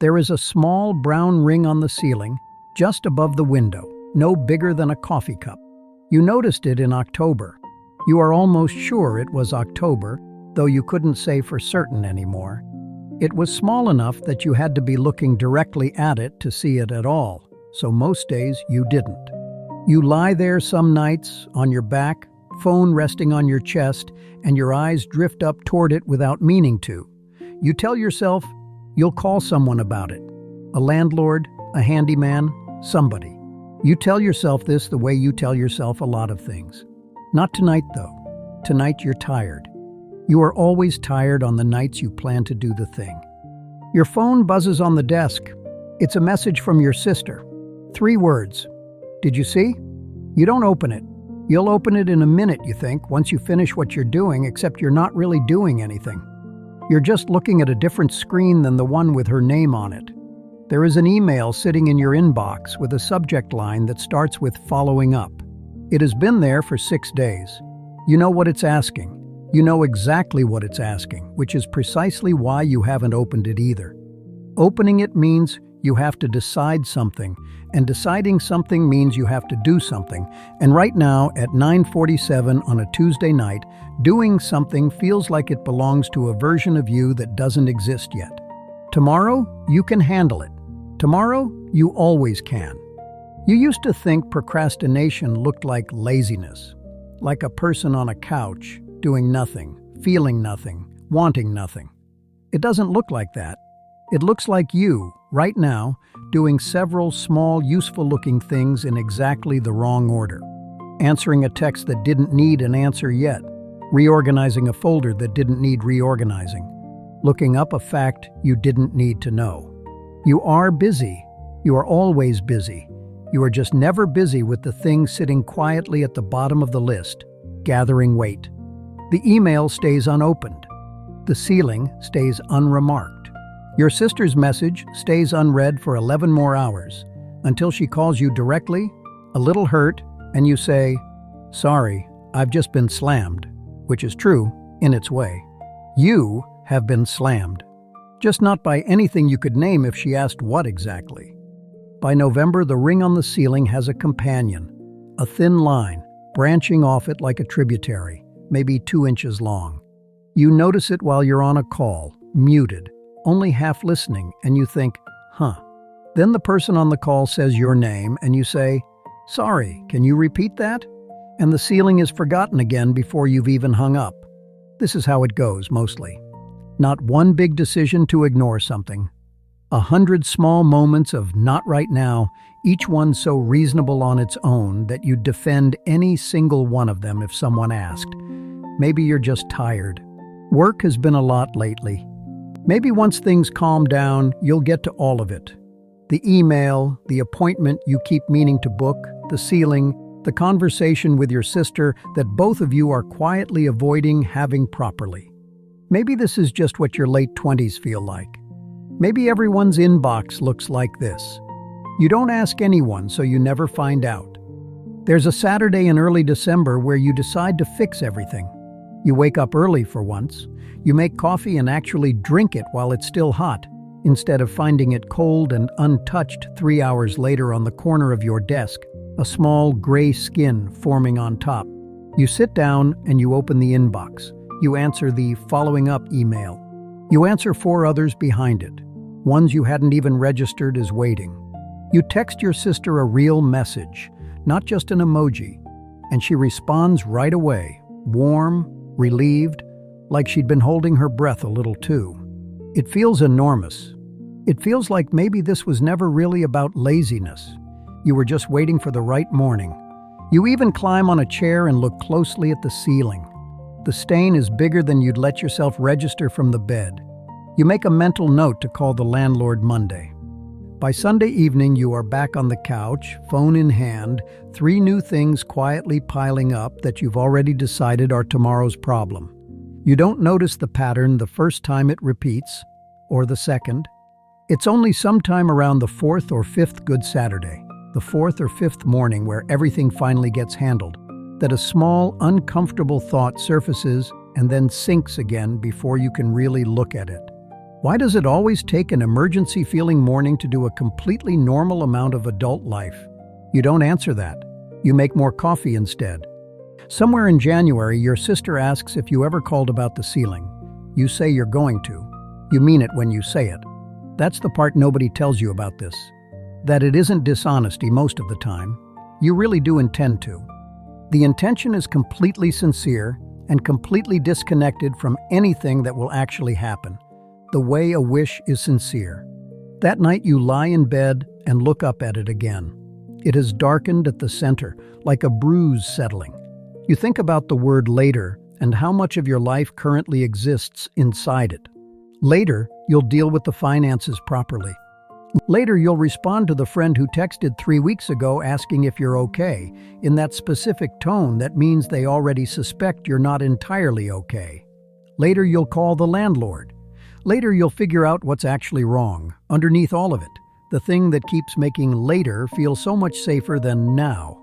There is a small brown ring on the ceiling, just above the window, no bigger than a coffee cup. You noticed it in October. You are almost sure it was October, though you couldn't say for certain anymore. It was small enough that you had to be looking directly at it to see it at all, so most days you didn't. You lie there some nights, on your back, phone resting on your chest, and your eyes drift up toward it without meaning to. You tell yourself you'll call someone about it. A landlord, a handyman, somebody. You tell yourself this the way you tell yourself a lot of things. Not tonight, though. Tonight you're tired. You are always tired on the nights you plan to do the thing. Your phone buzzes on the desk. It's a message from your sister. 3 words. Did you see? You don't open it. You'll open it in a minute, you think, once you finish what you're doing, except you're not really doing anything. You're just looking at a different screen than the one with her name on it. There is an email sitting in your inbox with a subject line that starts with "following up." It has been there for 6 days. You know what it's asking. You know exactly what it's asking, which is precisely why you haven't opened it either. Opening it means you have to decide something, and deciding something means you have to do something. And right now, at 9:47 on a Tuesday night, doing something feels like it belongs to a version of you that doesn't exist yet. Tomorrow, you can handle it. Tomorrow, you always can. You used to think procrastination looked like laziness, like a person on a couch, doing nothing, feeling nothing, wanting nothing. It doesn't look like that. It looks like you, right now, doing several small, useful-looking things in exactly the wrong order. Answering a text that didn't need an answer yet. Reorganizing a folder that didn't need reorganizing. Looking up a fact you didn't need to know. You are busy. You are always busy. You are just never busy with the thing sitting quietly at the bottom of the list, gathering weight. The email stays unopened. The ceiling stays unremarked. Your sister's message stays unread for 11 more hours, until she calls you directly, a little hurt, and you say, "Sorry, I've just been slammed," which is true in its way. You have been slammed. Just not by anything you could name if she asked what exactly. By November, the ring on the ceiling has a companion, a thin line, branching off it like a tributary, maybe 2 inches long. You notice it while you're on a call, muted, only half listening, and you think, huh. Then the person on the call says your name, and you say, "Sorry, can you repeat that?" And the ceiling is forgotten again before you've even hung up. This is how it goes, mostly. Not one big decision to ignore something. 100 small moments of not right now, each one so reasonable on its own that you'd defend any single one of them if someone asked. Maybe you're just tired. Work has been a lot lately. Maybe once things calm down, you'll get to all of it. The email, the appointment you keep meaning to book, the ceiling, the conversation with your sister that both of you are quietly avoiding having properly. Maybe this is just what your late 20s feel like. Maybe everyone's inbox looks like this. You don't ask anyone, so you never find out. There's a Saturday in early December where you decide to fix everything. You wake up early for once. You make coffee and actually drink it while it's still hot, instead of finding it cold and untouched 3 hours later on the corner of your desk, a small gray skin forming on top. You sit down and you open the inbox. You answer the following up email. You answer 4 others behind it, ones you hadn't even registered as waiting. You text your sister a real message, not just an emoji, and she responds right away, warm, relieved, like she'd been holding her breath a little too. It feels enormous. It feels like maybe this was never really about laziness. You were just waiting for the right morning. You even climb on a chair and look closely at the ceiling. The stain is bigger than you'd let yourself register from the bed. You make a mental note to call the landlord Monday. By Sunday evening, you are back on the couch, phone in hand, 3 new things quietly piling up that you've already decided are tomorrow's problem. You don't notice the pattern the first time it repeats, or the second. It's only sometime around the 4th or 5th Good Saturday, the 4th or 5th morning where everything finally gets handled, that a small, uncomfortable thought surfaces and then sinks again before you can really look at it. Why does it always take an emergency-feeling morning to do a completely normal amount of adult life? You don't answer that. You make more coffee instead. Somewhere in January, your sister asks if you ever called about the ceiling. You say you're going to. You mean it when you say it. That's the part nobody tells you about this. That it isn't dishonesty most of the time. You really do intend to. The intention is completely sincere and completely disconnected from anything that will actually happen. The way a wish is sincere. That night you lie in bed and look up at it again. It has darkened at the center, like a bruise settling. You think about the word later and how much of your life currently exists inside it. Later, you'll deal with the finances properly. Later, you'll respond to the friend who texted 3 weeks ago asking if you're okay, in that specific tone that means they already suspect you're not entirely okay. Later, you'll call the landlord. Later, you'll figure out what's actually wrong, underneath all of it, the thing that keeps making later feel so much safer than now.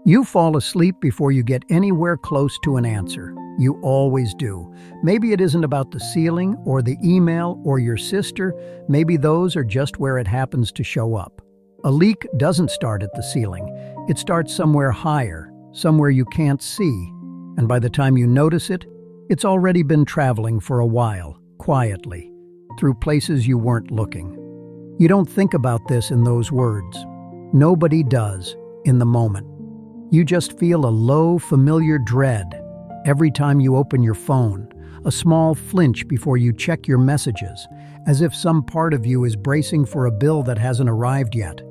You fall asleep before you get anywhere close to an answer. You always do. Maybe it isn't about the ceiling or the email or your sister. Maybe those are just where it happens to show up. A leak doesn't start at the ceiling. It starts somewhere higher, somewhere you can't see. And by the time you notice it, it's already been traveling for a while, quietly, through places you weren't looking. You don't think about this in those words. Nobody does, in the moment. You just feel a low, familiar dread every time you open your phone, a small flinch before you check your messages, as if some part of you is bracing for a bill that hasn't arrived yet.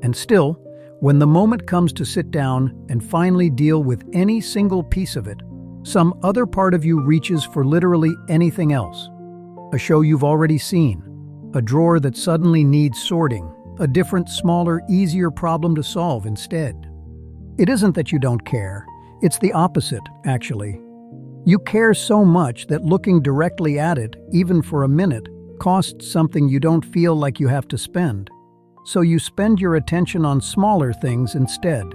And still, when the moment comes to sit down and finally deal with any single piece of it, some other part of you reaches for literally anything else. A show you've already seen, a drawer that suddenly needs sorting, a different, smaller, easier problem to solve instead. It isn't that you don't care. It's the opposite, actually. You care so much that looking directly at it, even for a minute, costs something you don't feel like you have to spend. So you spend your attention on smaller things instead.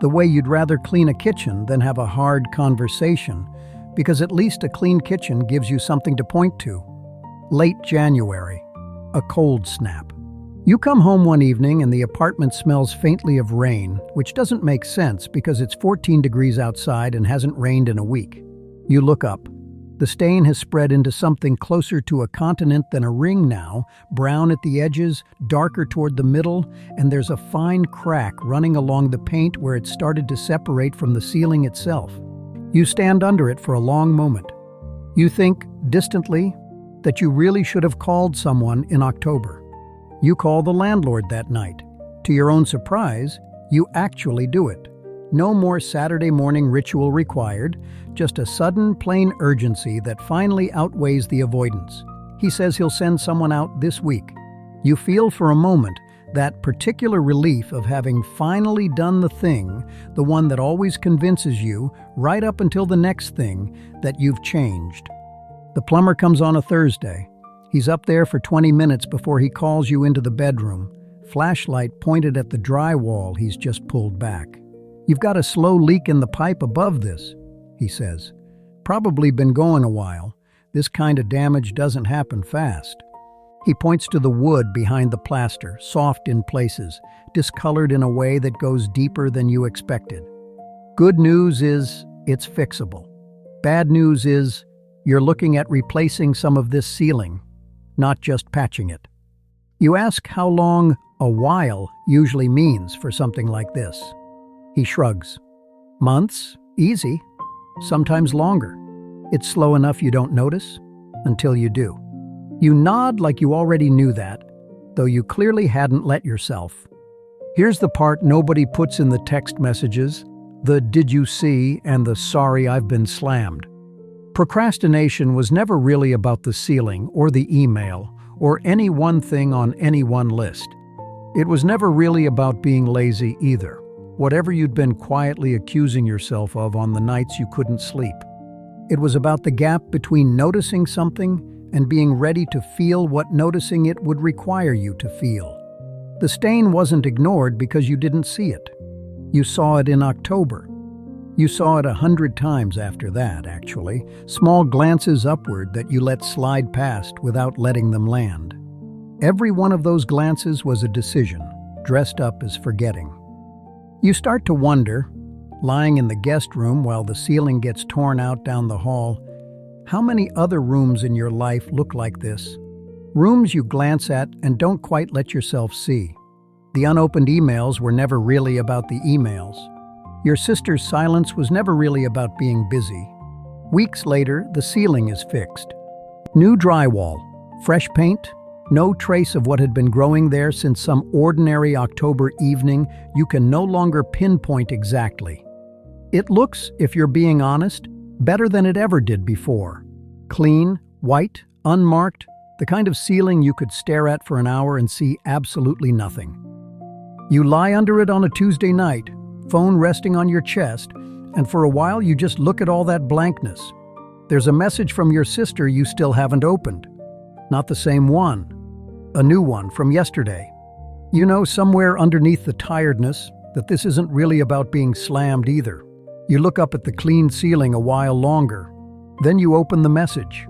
The way you'd rather clean a kitchen than have a hard conversation, because at least a clean kitchen gives you something to point to. Late January. A cold snap. You come home one evening and the apartment smells faintly of rain, which doesn't make sense because it's 14 degrees outside and hasn't rained in a week. You look up. The stain has spread into something closer to a continent than a ring now, brown at the edges, darker toward the middle, and there's a fine crack running along the paint where it started to separate from the ceiling itself. You stand under it for a long moment. You think, distantly, that you really should have called someone in October. You call the landlord that night. To your own surprise, you actually do it. No more Saturday morning ritual required, just a sudden, plain urgency that finally outweighs the avoidance. He says he'll send someone out this week. You feel for a moment that particular relief of having finally done the thing, the one that always convinces you, right up until the next thing, that you've changed. The plumber comes on a Thursday. He's up there for 20 minutes before he calls you into the bedroom, flashlight pointed at the drywall he's just pulled back. "You've got a slow leak in the pipe above this," he says. "Probably been going a while. This kind of damage doesn't happen fast." He points to the wood behind the plaster, soft in places, discolored in a way that goes deeper than you expected. Good news is, it's fixable. Bad news is, you're looking at replacing some of this ceiling, not just patching it. You ask how long a while usually means for something like this. He shrugs. Months? Easy. Sometimes longer. It's slow enough you don't notice, until you do. You nod like you already knew that, though you clearly hadn't let yourself. Here's the part nobody puts in the text messages, the "did you see" and the "sorry I've been slammed." Procrastination was never really about the ceiling or the email or any one thing on any one list. It was never really about being lazy either, whatever you'd been quietly accusing yourself of on the nights you couldn't sleep. It was about the gap between noticing something and being ready to feel what noticing it would require you to feel. The stain wasn't ignored because you didn't see it. You saw it in October. You saw it 100 times after that, actually, small glances upward that you let slide past without letting them land. Every one of those glances was a decision, dressed up as forgetting. You start to wonder, lying in the guest room while the ceiling gets torn out down the hall, how many other rooms in your life look like this? Rooms you glance at and don't quite let yourself see. The unopened emails were never really about the emails. Your sister's silence was never really about being busy. Weeks later, the ceiling is fixed. New drywall, fresh paint, no trace of what had been growing there since some ordinary October evening you can no longer pinpoint exactly. It looks, if you're being honest, better than it ever did before. Clean, white, unmarked, the kind of ceiling you could stare at for an hour and see absolutely nothing. You lie under it on a Tuesday night, phone resting on your chest, and for a while you just look at all that blankness. There's a message from your sister you still haven't opened. Not the same one. A new one from yesterday. You know somewhere underneath the tiredness that this isn't really about being slammed either. You look up at the clean ceiling a while longer. Then you open the message.